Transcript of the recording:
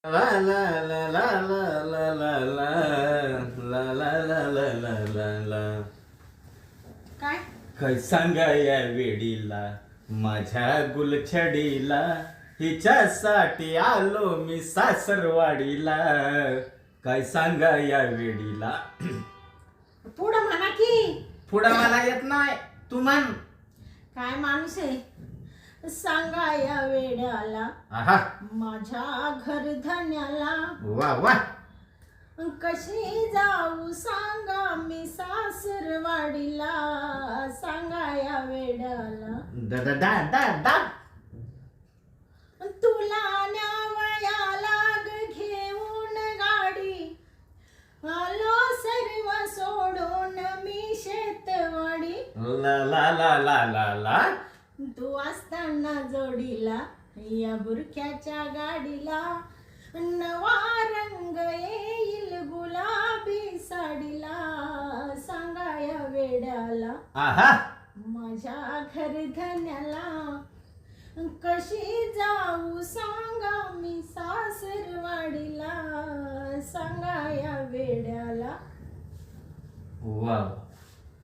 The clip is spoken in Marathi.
ला ला ला ला ला ला ला ला ला ला ला ला ला ला ला. काय काय सांगा या वेडीला माझ्या गुलछडीला हिच्यासाठी आलो मी सासरवाडीला. काय सांगा या वेडीला. पुढं म्हणा की. पुढं मला येत नाही, तू म्हण. काय माणूस आहे. सांगा या वेड्याला आहा माझ्या घरधन्याला वा वा. कशी जाऊ सांगा मी सासरवाडीला. सांगा या वेड्याला दा दा दा दा दा. तुला न्यावयाला घेऊन गाडी आलो सर्व सोडून मी शेतवाडी. ला ला ला ला ला ला. तू असताना जोडीला या बुरख्याच्या गाडीला नवा रंग येईल गुलाबी साडीला. सांगा या वेड्याला आहा माझ्या घरधन्याला कशी जाऊ सांगा मी सासरवाडीला. सांगा या वेड्याला. वा.